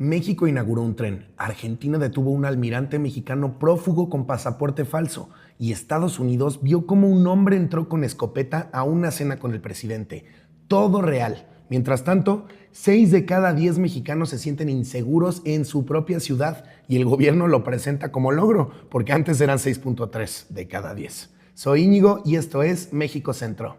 México inauguró un tren, Argentina detuvo a un almirante mexicano prófugo con pasaporte falso y Estados Unidos vio cómo un hombre entró con escopeta a una cena con el presidente. Todo real. Mientras tanto, 6 de cada 10 mexicanos se sienten inseguros en su propia ciudad y el gobierno lo presenta como logro, porque antes eran 6.3 de cada 10. Soy Íñigo y esto es México Centro.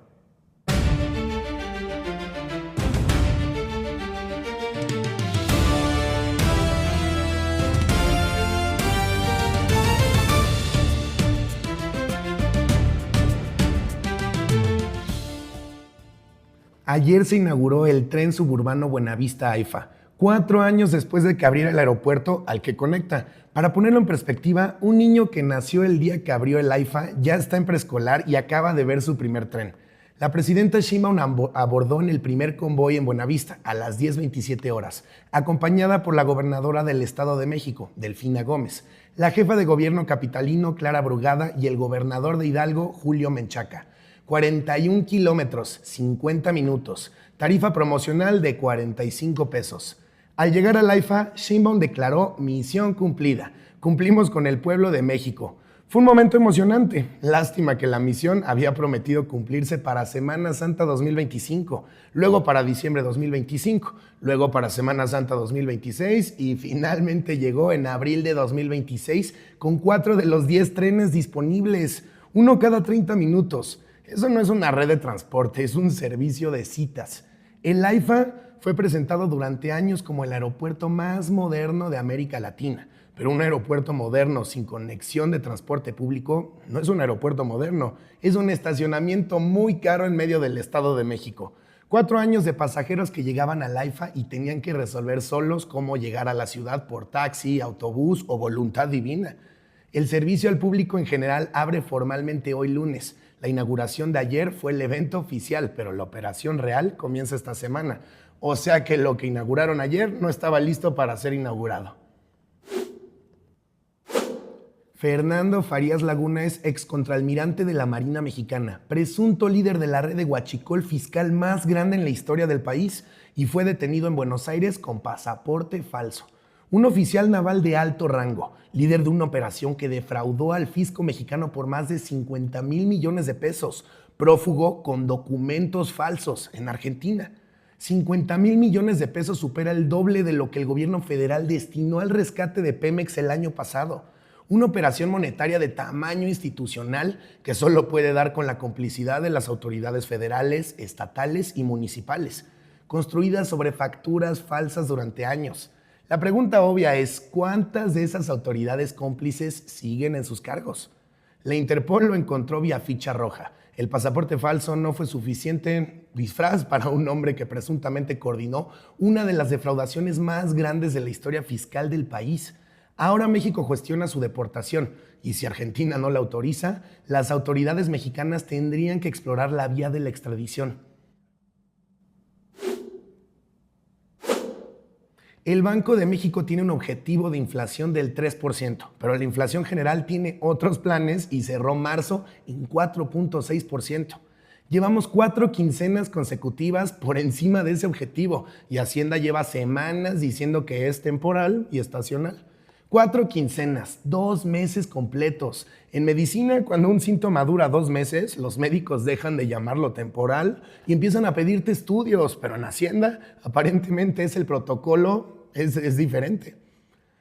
Ayer se inauguró el tren suburbano Buenavista-AIFA, 4 años después de que abriera el aeropuerto al que conecta. Para ponerlo en perspectiva, un niño que nació el día que abrió el AIFA ya está en preescolar y acaba de ver su primer tren. La presidenta Sheinbaum abordó en el primer convoy en Buenavista a las 10:27 horas, acompañada por la gobernadora del Estado de México, Delfina Gómez, la jefa de gobierno capitalino, Clara Brugada, y el gobernador de Hidalgo, Julio Menchaca. 41 kilómetros, 50 minutos, tarifa promocional de 45 pesos. Al llegar al AIFA, Sheinbaum declaró misión cumplida. Cumplimos con el pueblo de México. Fue un momento emocionante. Lástima que la misión había prometido cumplirse para Semana Santa 2025, luego para diciembre 2025, luego para Semana Santa 2026 y finalmente llegó en abril de 2026 con 4 de los 10 trenes disponibles, uno cada 30 minutos. Eso no es una red de transporte, es un servicio de citas. El AIFA fue presentado durante años como el aeropuerto más moderno de América Latina, pero un aeropuerto moderno sin conexión de transporte público no es un aeropuerto moderno, es un estacionamiento muy caro en medio del Estado de México. 4 años de pasajeros que llegaban al AIFA y tenían que resolver solos cómo llegar a la ciudad por taxi, autobús o voluntad divina. El servicio al público en general abre formalmente hoy lunes. La inauguración de ayer fue el evento oficial, pero la operación real comienza esta semana. O sea que lo que inauguraron ayer no estaba listo para ser inaugurado. Fernando Farías Laguna es excontralmirante de la Marina Mexicana, presunto líder de la red de huachicol fiscal más grande en la historia del país y fue detenido en Buenos Aires con pasaporte falso. Un oficial naval de alto rango, líder de una operación que defraudó al fisco mexicano por más de 50,000 millones de pesos, prófugo con documentos falsos en Argentina. 50,000 millones de pesos supera el doble de lo que el gobierno federal destinó al rescate de Pemex el año pasado. Una operación monetaria de tamaño institucional que solo puede dar con la complicidad de las autoridades federales, estatales y municipales, construidas sobre facturas falsas durante años. La pregunta obvia es, ¿cuántas de esas autoridades cómplices siguen en sus cargos? La Interpol lo encontró vía ficha roja. El pasaporte falso no fue suficiente disfraz para un hombre que presuntamente coordinó una de las defraudaciones más grandes de la historia fiscal del país. Ahora México cuestiona su deportación y si Argentina no la autoriza, las autoridades mexicanas tendrían que explorar la vía de la extradición. El Banco de México tiene un objetivo de inflación del 3%, pero la inflación general tiene otros planes y cerró marzo en 4.6%. Llevamos 4 quincenas consecutivas por encima de ese objetivo y Hacienda lleva semanas diciendo que es temporal y estacional. 4 quincenas, 2 meses completos. En medicina, cuando un síntoma dura 2 meses, los médicos dejan de llamarlo temporal y empiezan a pedirte estudios, pero en Hacienda aparentemente es el protocolo, es diferente.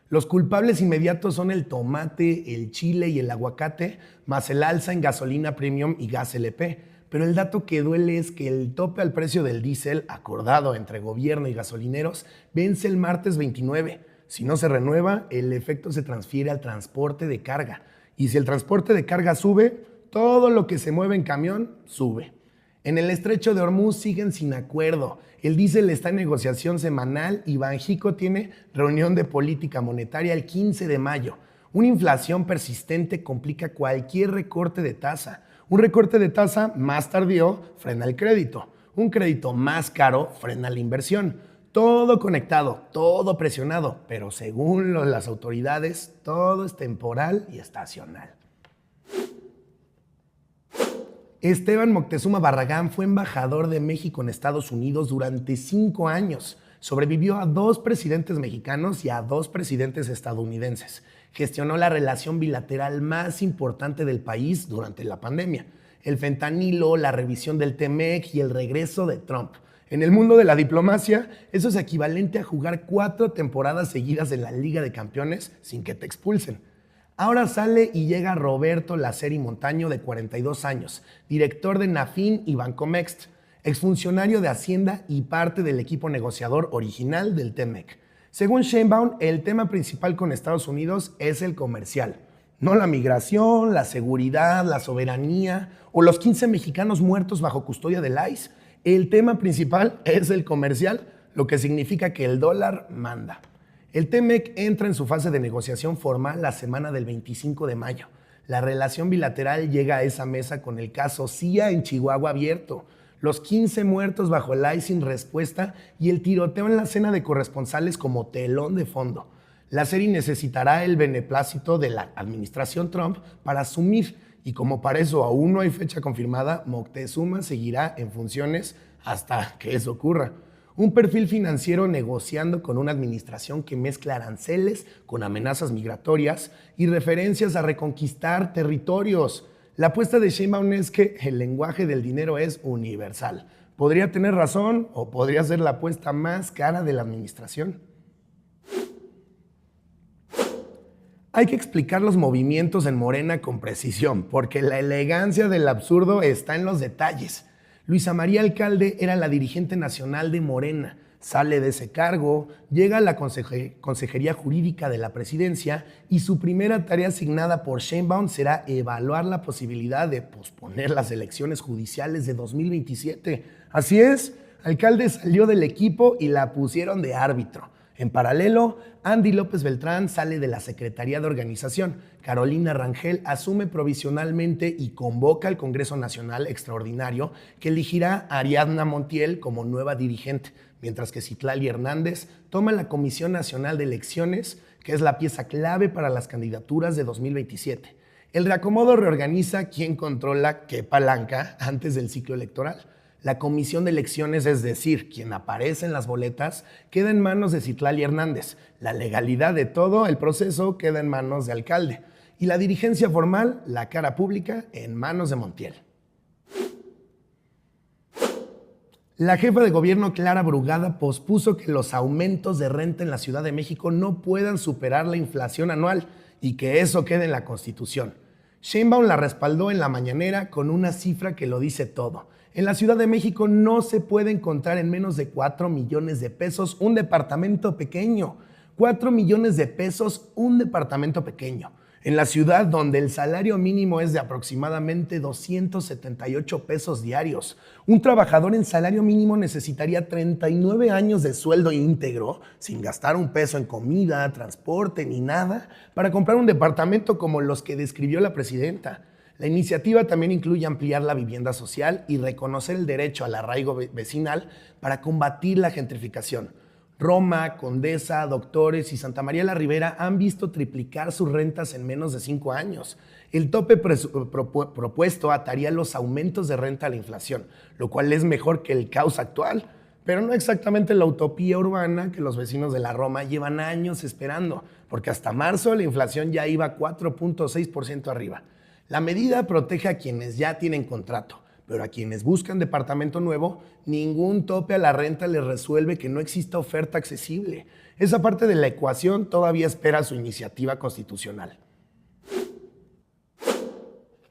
Los culpables inmediatos son el tomate, el chile y el aguacate, más el alza en gasolina premium y gas LP. Pero el dato que duele es que el tope al precio del diésel, acordado entre gobierno y gasolineros, vence el martes 29. Si no se renueva, el efecto se transfiere al transporte de carga. Y si el transporte de carga sube, todo lo que se mueve en camión sube. En el estrecho de Hormuz siguen sin acuerdo. El diésel está en negociación semanal y Banxico tiene reunión de política monetaria el 15 de mayo. Una inflación persistente complica cualquier recorte de tasa. Un recorte de tasa más tardío frena el crédito. Un crédito más caro frena la inversión. Todo conectado, todo presionado, pero según las autoridades, todo es temporal y estacional. Esteban Moctezuma Barragán fue embajador de México en Estados Unidos durante 5 años. Sobrevivió a 2 presidentes mexicanos y a 2 presidentes estadounidenses. Gestionó la relación bilateral más importante del país durante la pandemia: el fentanilo, la revisión del TEMEC y el regreso de Trump. En el mundo de la diplomacia, eso es equivalente a jugar 4 temporadas seguidas en la Liga de Campeones sin que te expulsen. Ahora sale y llega Roberto Laceri Montaño, de 42 años, director de Nafin y Bancomext, exfuncionario de Hacienda y parte del equipo negociador original del TEMEC. Según Sheinbaum, el tema principal con Estados Unidos es el comercial, no la migración, la seguridad, la soberanía o los 15 mexicanos muertos bajo custodia del ICE. El tema principal es el comercial, lo que significa que el dólar manda. El TEMEC entra en su fase de negociación formal la semana del 25 de mayo. La relación bilateral llega a esa mesa con el caso CIA en Chihuahua abierto, los 15 muertos bajo el ICE sin respuesta y el tiroteo en la cena de corresponsales como telón de fondo. La serie necesitará el beneplácito de la administración Trump para asumir, y como para eso aún no hay fecha confirmada, Moctezuma seguirá en funciones hasta que eso ocurra. Un perfil financiero negociando con una administración que mezcla aranceles con amenazas migratorias y referencias a reconquistar territorios. La apuesta de Sheinbaum es que el lenguaje del dinero es universal. Podría tener razón o podría ser la apuesta más cara de la administración. Hay que explicar los movimientos en Morena con precisión, porque la elegancia del absurdo está en los detalles. Luisa María Alcalde era la dirigente nacional de Morena. Sale de ese cargo, llega a la Consejería Jurídica de la Presidencia y su primera tarea asignada por Sheinbaum será evaluar la posibilidad de posponer las elecciones judiciales de 2027. Así es, Alcalde salió del equipo y la pusieron de árbitro. En paralelo, Andy López Beltrán sale de la Secretaría de Organización. Carolina Rangel asume provisionalmente y convoca al Congreso Nacional Extraordinario, que elegirá a Ariadna Montiel como nueva dirigente, mientras que Citlali Hernández toma la Comisión Nacional de Elecciones, que es la pieza clave para las candidaturas de 2027. El reacomodo reorganiza quién controla qué palanca antes del ciclo electoral. La comisión de elecciones, es decir, quien aparece en las boletas, queda en manos de Citlali Hernández. La legalidad de todo el proceso queda en manos de Alcalde. Y la dirigencia formal, la cara pública, en manos de Montiel. La jefa de gobierno, Clara Brugada, pospuso que los aumentos de renta en la Ciudad de México no puedan superar la inflación anual y que eso quede en la Constitución. Sheinbaum la respaldó en la mañanera con una cifra que lo dice todo. En la Ciudad de México no se puede encontrar en menos de 4 millones de pesos un departamento pequeño. 4 millones de pesos un departamento pequeño. En la ciudad donde el salario mínimo es de aproximadamente 278 pesos diarios. Un trabajador en salario mínimo necesitaría 39 años de sueldo íntegro, sin gastar un peso en comida, transporte ni nada, para comprar un departamento como los que describió la presidenta. La iniciativa también incluye ampliar la vivienda social y reconocer el derecho al arraigo vecinal para combatir la gentrificación. Roma, Condesa, Doctores y Santa María la Ribera han visto triplicar sus rentas en menos de 5 años. El tope propuesto ataría los aumentos de renta a la inflación, lo cual es mejor que el caos actual, pero no exactamente la utopía urbana que los vecinos de la Roma llevan años esperando, porque hasta marzo la inflación ya iba 4.6% arriba. La medida protege a quienes ya tienen contrato, pero a quienes buscan departamento nuevo, ningún tope a la renta les resuelve que no exista oferta accesible. Esa parte de la ecuación todavía espera su iniciativa constitucional.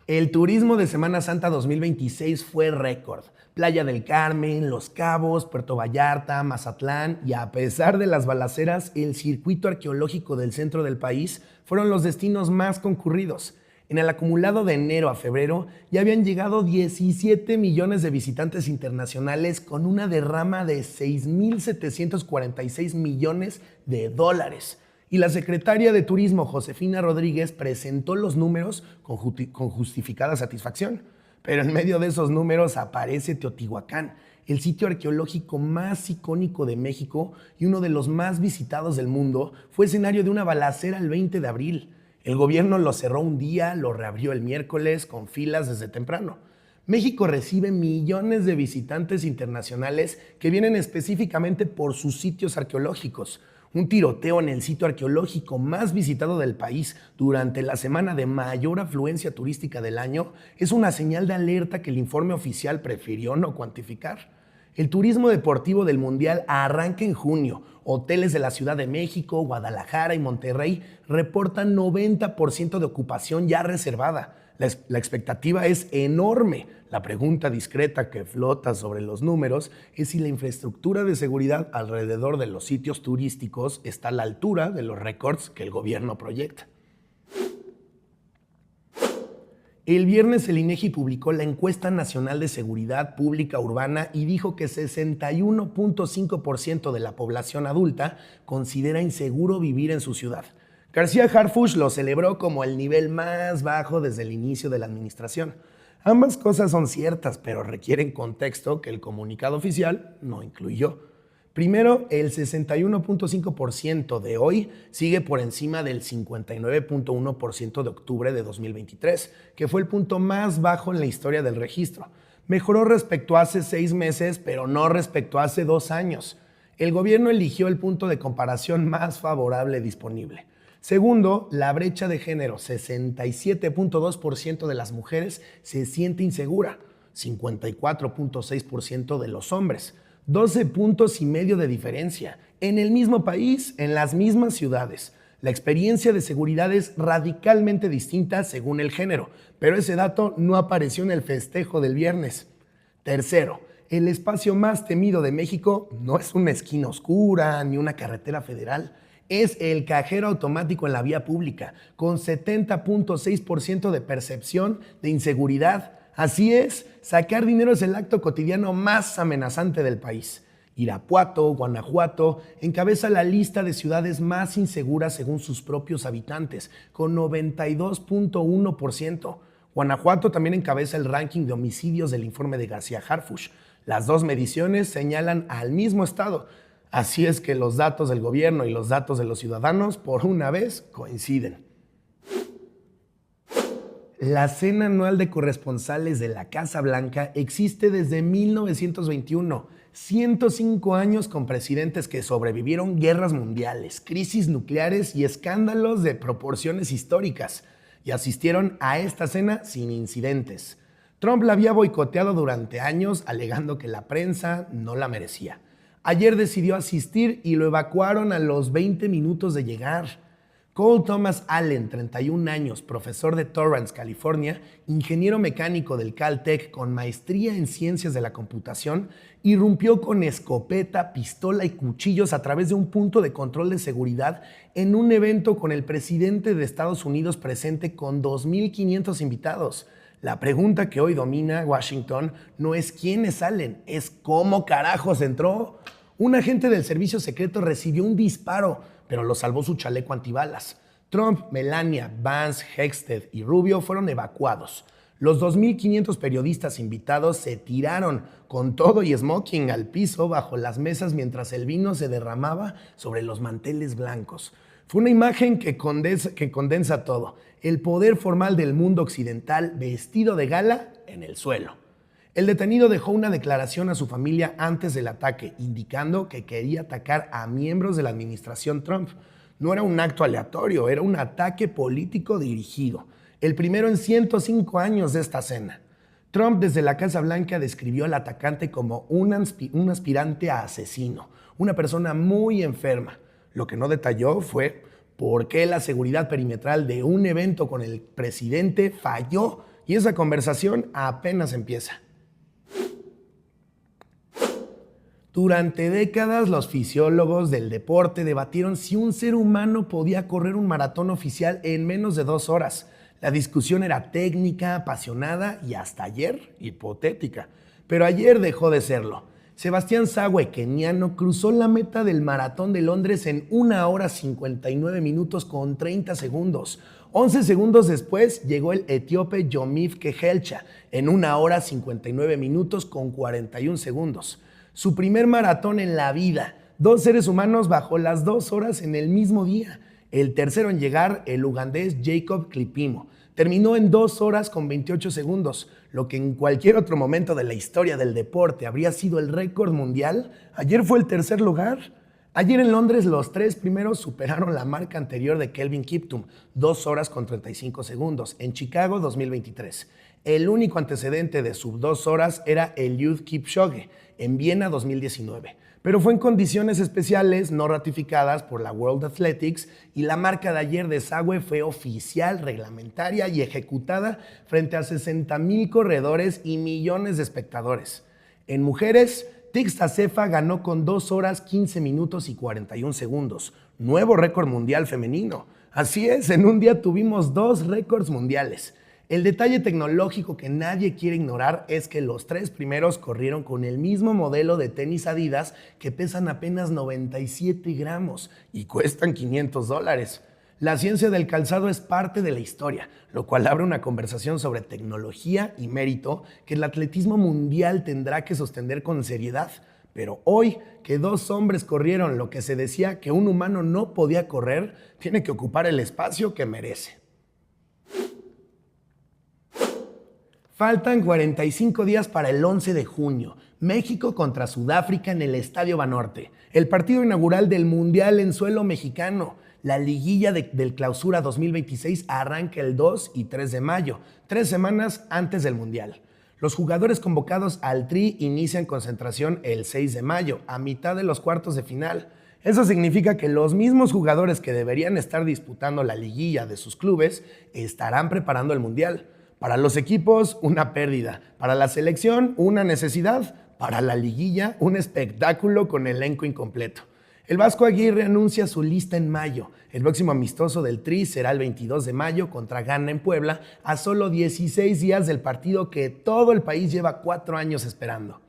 El turismo de Semana Santa 2026 fue récord. Playa del Carmen, Los Cabos, Puerto Vallarta, Mazatlán y a pesar de las balaceras, el circuito arqueológico del centro del país fueron los destinos más concurridos. En el acumulado de enero a febrero ya habían llegado 17 millones de visitantes internacionales con una derrama de 6.746 millones de dólares. Y la secretaria de Turismo, Josefina Rodríguez, presentó los números con justificada satisfacción. Pero en medio de esos números aparece Teotihuacán, el sitio arqueológico más icónico de México y uno de los más visitados del mundo. Fue escenario de una balacera el 20 de abril. El gobierno lo cerró un día, lo reabrió el miércoles con filas desde temprano. México recibe millones de visitantes internacionales que vienen específicamente por sus sitios arqueológicos. Un tiroteo en el sitio arqueológico más visitado del país durante la semana de mayor afluencia turística del año es una señal de alerta que el informe oficial prefirió no cuantificar. El turismo deportivo del Mundial arranca en junio. Hoteles de la Ciudad de México, Guadalajara y Monterrey reportan 90% de ocupación ya reservada. La expectativa es enorme. La pregunta discreta que flota sobre los números es si la infraestructura de seguridad alrededor de los sitios turísticos está a la altura de los récords que el gobierno proyecta. El viernes el INEGI publicó la Encuesta Nacional de Seguridad Pública Urbana y dijo que 61.5% de la población adulta considera inseguro vivir en su ciudad. García Harfuch lo celebró como el nivel más bajo desde el inicio de la administración. Ambas cosas son ciertas, pero requieren contexto que el comunicado oficial no incluyó. Primero, el 61.5% de hoy sigue por encima del 59.1% de octubre de 2023, que fue el punto más bajo en la historia del registro. Mejoró respecto a hace 6 meses, pero no respecto a hace 2 años. El gobierno eligió el punto de comparación más favorable disponible. Segundo, la brecha de género. 67.2% de las mujeres se siente insegura, 54.6% de los hombres. 12 puntos y medio de diferencia. En el mismo país, en las mismas ciudades. La experiencia de seguridad es radicalmente distinta según el género, pero ese dato no apareció en el festejo del viernes. Tercero, el espacio más temido de México no es una esquina oscura ni una carretera federal. Es el cajero automático en la vía pública, con 70.6% de percepción de inseguridad. Así es, sacar dinero es el acto cotidiano más amenazante del país. Irapuato, Guanajuato, encabeza la lista de ciudades más inseguras según sus propios habitantes, con 92.1%. Guanajuato también encabeza el ranking de homicidios del informe de García Harfuch. Las dos mediciones señalan al mismo estado. Así es que los datos del gobierno y los datos de los ciudadanos, por una vez, coinciden. La cena anual de corresponsales de la Casa Blanca existe desde 1921, 105 años con presidentes que sobrevivieron guerras mundiales, crisis nucleares y escándalos de proporciones históricas, y asistieron a esta cena sin incidentes. Trump la había boicoteado durante años, alegando que la prensa no la merecía. Ayer decidió asistir y lo evacuaron a los 20 minutos de llegar. Cole Thomas Allen, 31 años, profesor de Torrance, California, ingeniero mecánico del Caltech con maestría en ciencias de la computación, irrumpió con escopeta, pistola y cuchillos a través de un punto de control de seguridad en un evento con el presidente de Estados Unidos presente con 2.500 invitados. La pregunta que hoy domina Washington no es quiénes salen, es cómo carajos entró. Un agente del servicio secreto recibió un disparo, pero lo salvó su chaleco antibalas. Trump, Melania, Vance, Hexted y Rubio fueron evacuados. Los 2.500 periodistas invitados se tiraron con todo y smoking al piso bajo las mesas mientras el vino se derramaba sobre los manteles blancos. Fue una imagen que condensa todo. El poder formal del mundo occidental vestido de gala en el suelo. El detenido dejó una declaración a su familia antes del ataque, indicando que quería atacar a miembros de la administración Trump. No era un acto aleatorio, era un ataque político dirigido. El primero en 105 años de esta cena. Trump desde la Casa Blanca describió al atacante como un aspirante a asesino, una persona muy enferma. Lo que no detalló fue por qué la seguridad perimetral de un evento con el presidente falló y esa conversación apenas empieza. Durante décadas, los fisiólogos del deporte debatieron si un ser humano podía correr un maratón oficial en menos de 2 horas. La discusión era técnica, apasionada y hasta ayer hipotética. Pero ayer dejó de serlo. Sebastián Sawe, keniano, cruzó la meta del maratón de Londres en 1 hora 59 minutos con 30 segundos. 11 segundos después llegó el etíope Yomif Kehelcha en 1 hora 59 minutos con 41 segundos. Su primer maratón en la vida. 2 seres humanos bajo las 2 horas en el mismo día. El tercero en llegar, el ugandés Jacob Klipimo. Terminó en 2 horas con 28 segundos. Lo que en cualquier otro momento de la historia del deporte habría sido el récord mundial, ayer fue el tercer lugar. Ayer en Londres los tres primeros superaron la marca anterior de Kelvin Kiptum, 2 horas con 35 segundos, en Chicago 2023. El único antecedente de sub 2 horas era Eliud Kipchoge, en Viena 2019. Pero fue en condiciones especiales no ratificadas por la World Athletics y la marca de ayer de Sague fue oficial, reglamentaria y ejecutada frente a 60,000 corredores y millones de espectadores. En mujeres, Tigsta Assefa ganó con 2 horas 15 minutos y 41 segundos, nuevo récord mundial femenino. Así es, en un día tuvimos 2 récords mundiales. El detalle tecnológico que nadie quiere ignorar es que los 3 primeros corrieron con el mismo modelo de tenis Adidas que pesan apenas 97 gramos y cuestan $500. La ciencia del calzado es parte de la historia, lo cual abre una conversación sobre tecnología y mérito que el atletismo mundial tendrá que sostener con seriedad. Pero hoy, que 2 hombres corrieron lo que se decía que un humano no podía correr, tiene que ocupar el espacio que merece. Faltan 45 días para el 11 de junio, México contra Sudáfrica en el Estadio Banorte, el partido inaugural del Mundial en suelo mexicano. La liguilla del Clausura 2026 arranca el 2 y 3 de mayo, 3 semanas antes del Mundial. Los jugadores convocados al Tri inician concentración el 6 de mayo, a mitad de los cuartos de final. Eso significa que los mismos jugadores que deberían estar disputando la liguilla de sus clubes estarán preparando el Mundial. Para los equipos, una pérdida. Para la selección, una necesidad. Para la liguilla, un espectáculo con elenco incompleto. El Vasco Aguirre anuncia su lista en mayo. El próximo amistoso del Tri será el 22 de mayo contra Ghana en Puebla, a solo 16 días del partido que todo el país lleva 4 años esperando.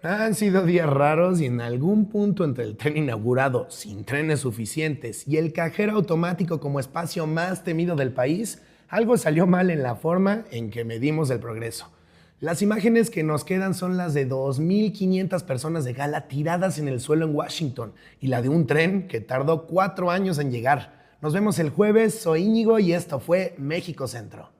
Han sido días raros y en algún punto entre el tren inaugurado sin trenes suficientes y el cajero automático como espacio más temido del país, algo salió mal en la forma en que medimos el progreso. Las imágenes que nos quedan son las de 2,500 personas de gala tiradas en el suelo en Washington y la de un tren que tardó 4 años en llegar. Nos vemos el jueves, soy Íñigo y esto fue México Centro.